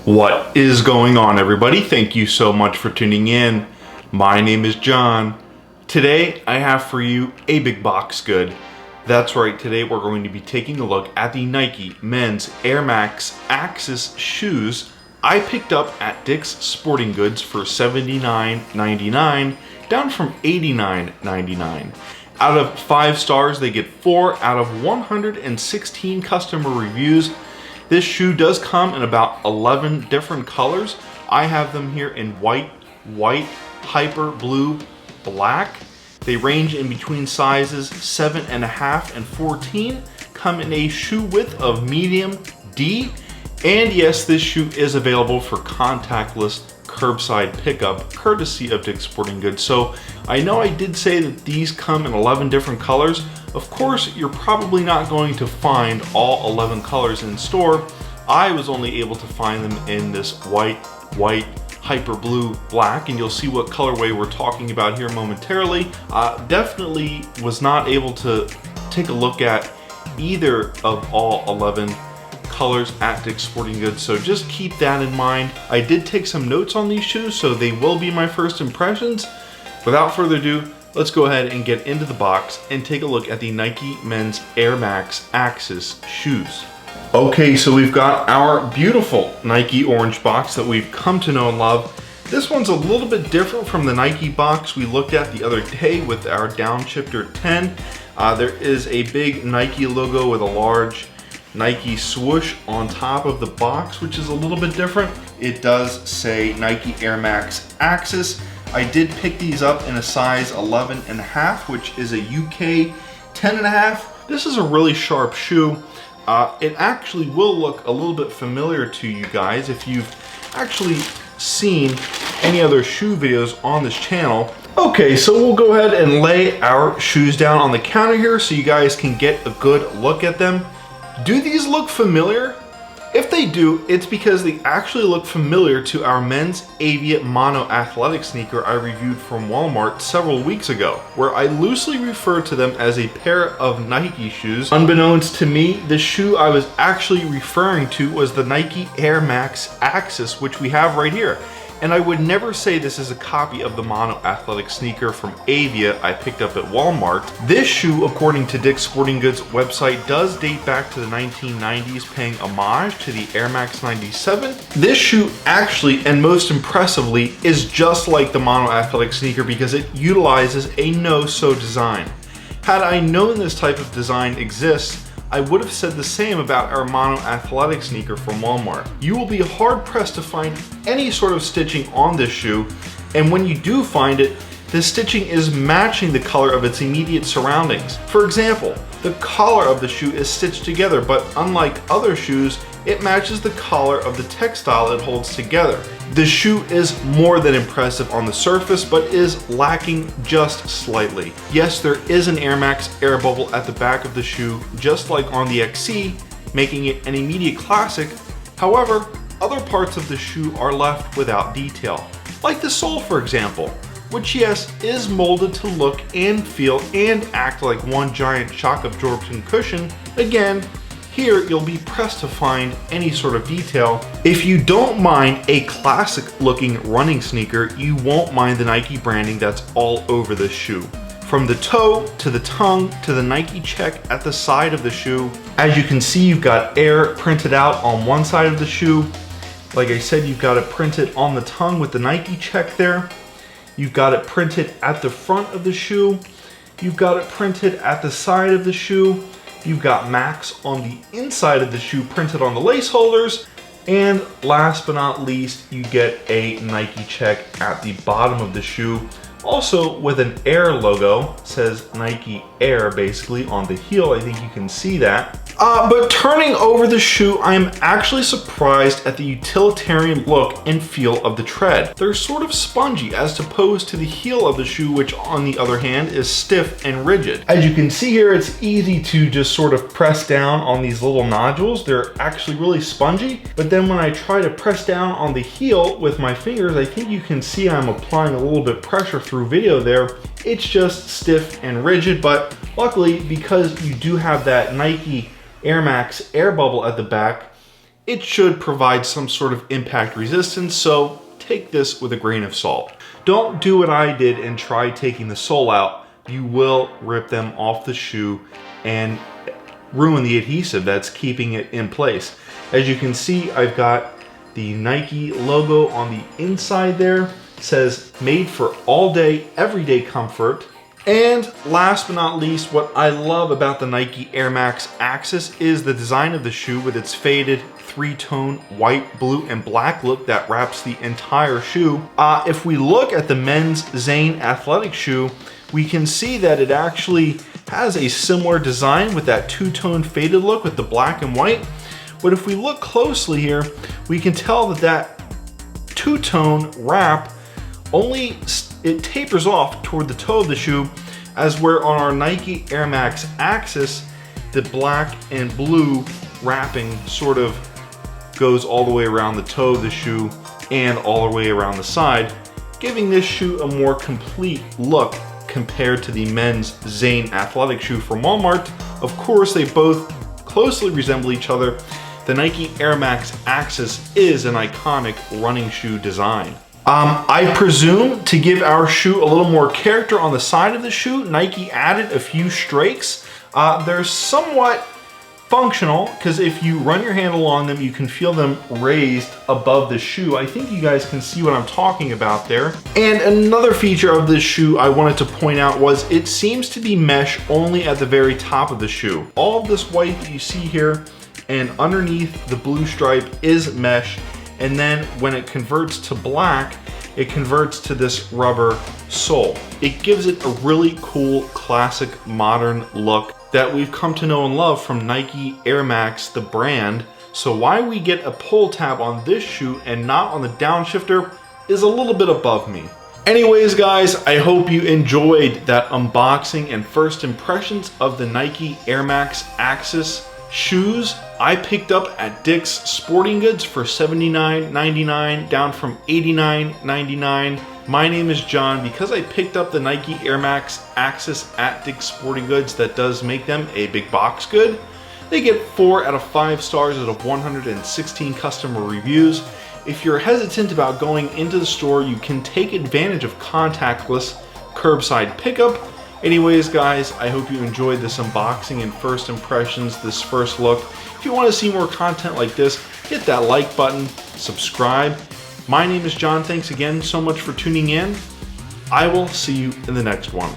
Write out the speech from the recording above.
What is going on, everybody? Thank you so much for tuning in. My name is John. Today I have for you a big box good. That's right, today we're going to be taking a look at the Nike men's Air Max Axis shoes I picked up at Dick's Sporting Goods for $79.99, down from $89.99. Out of 5 stars, they get 4 out of 116 customer reviews. This shoe does come in about 11 different colors. I have them here in white, hyper blue, black. They range in between sizes 7.5 and 14. Come in a shoe width of medium D. And yes, this shoe is available for contactless curbside pickup, courtesy of Dick's Sporting Goods. So I know I did say that these come in 11 different colors. Of course, you're probably not going to find all 11 colors in store. I was only able to find them in this white, hyper blue, black, and you'll see what colorway we're talking about here momentarily. Definitely was not able to take a look at either of all 11 colors at Dick's Sporting Goods, so just keep that in mind. I did take some notes on these shoes, so they will be my first impressions. Without further ado, let's go ahead and get into the box and take a look at the Nike men's Air Max Axis shoes. Okay, so we've got our beautiful Nike orange box that we've come to know and love. This one's a little bit different from the Nike box we looked at the other day with our Downshifter 10. There is a big Nike logo with a large Nike swoosh on top of the box, which is a little bit different. It does say Nike Air Max Axis. I did pick these up in a size 11.5, which is a UK 10.5. This is a really sharp shoe. It actually will look a little bit familiar to you guys if you've actually seen any other shoe videos on this channel. Okay, so we'll go ahead and lay our shoes down on the counter here so you guys can get a good look at them. Do these look familiar? If they do, it's because they actually look familiar to our men's Avia Mono athletic sneaker I reviewed from Walmart several weeks ago, where I loosely referred to them as a pair of Nike shoes. Unbeknownst to me, the shoe I was actually referring to was the Nike Air Max Axis, which we have right here. And I would never say this is a copy of the Mono athletic sneaker from Avia I picked up at Walmart. This shoe, according to Dick's Sporting Goods website, does date back to the 1990s, paying homage to the Air Max 97. This shoe actually, and most impressively, is just like the Mono athletic sneaker because it utilizes a no-sew design. Had I known this type of design exists, I would have said the same about our Mono athletic sneaker from Walmart. You will be hard pressed to find any sort of stitching on this shoe, and when you do find it, the stitching is matching the color of its immediate surroundings. For example, the collar of the shoe is stitched together, but unlike other shoes, it matches the color of the textile it holds together. The shoe is more than impressive on the surface, but is lacking just slightly. Yes, there is an Air Max air bubble at the back of the shoe, just like on the XC, making it an immediate classic. However, other parts of the shoe are left without detail, like the sole, for example, which, yes, is molded to look and feel and act like one giant shock absorption cushion. Again, here you'll be pressed to find any sort of detail. If you don't mind a classic looking running sneaker, you won't mind the Nike branding that's all over this shoe. From the toe to the tongue to the Nike check at the side of the shoe. As you can see, you've got Air printed out on one side of the shoe. Like I said, you've got it printed on the tongue with the Nike check there. You've got it printed at the front of the shoe. You've got it printed at the side of the shoe. You've got Max on the inside of the shoe printed on the lace holders. And last but not least, you get a Nike check at the bottom of the shoe. Also with an Air logo, says Nike Air basically on the heel. I think you can see that. But turning over the shoe, I am actually surprised at the utilitarian look and feel of the tread. They're sort of spongy as opposed to the heel of the shoe, which on the other hand is stiff and rigid. As you can see here, it's easy to just sort of press down on these little nodules. They're actually really spongy, but then when I try to press down on the heel with my fingers, I think you can see I'm applying a little bit pressure through video there. It's just stiff and rigid, but luckily, because you do have that Nike Air Max air bubble at the back, it should provide some sort of impact resistance, so take this with a grain of salt. Don't do what I did and try taking the sole out. You will rip them off the shoe and ruin the adhesive that's keeping it in place. As you can see, I've got the Nike logo on the inside there. It says made for all day, everyday comfort. And last but not least, what I love about the Nike Air Max Axis is the design of the shoe with its faded three-tone white, blue, and black look that wraps the entire shoe. If we look at the men's Zane athletic shoe, we can see that it actually has a similar design with that two-tone faded look with the black and white. But if we look closely here, we can tell that that two-tone wrap it tapers off toward the toe of the shoe, as where on our Nike Air Max Axis, the black and blue wrapping sort of goes all the way around the toe of the shoe and all the way around the side, giving this shoe a more complete look compared to the men's Zane athletic shoe from Walmart. Of course, they both closely resemble each other. The Nike Air Max Axis is an iconic running shoe design. I presume to give our shoe a little more character on the side of the shoe, Nike added a few strakes. They're somewhat functional because if you run your hand along them, you can feel them raised above the shoe. I think you guys can see what I'm talking about there. And another feature of this shoe I wanted to point out was it seems to be mesh only at the very top of the shoe. All of this white that you see here and underneath the blue stripe is mesh. And then when it converts to black, it converts to this rubber sole. It gives it a really cool, classic, modern look that we've come to know and love from Nike Air Max, the brand. So why we get a pull tab on this shoe and not on the downshifter is a little bit above me. Anyways, guys, I hope you enjoyed that unboxing and first impressions of the Nike Air Max Axis shoes I picked up at Dick's Sporting Goods for $79.99, down from $89.99. My name is John. Because I picked up the Nike Air Max Axis at Dick's Sporting Goods, that does make them a big box good. They get 4 out of 5 stars out of 116 customer reviews. If you're hesitant about going into the store, you can take advantage of contactless curbside pickup. Anyways, guys, I hope you enjoyed this unboxing and first impressions, this first look. If you want to see more content like this, hit that like button, subscribe. My name is John. Thanks again so much for tuning in. I will see you in the next one.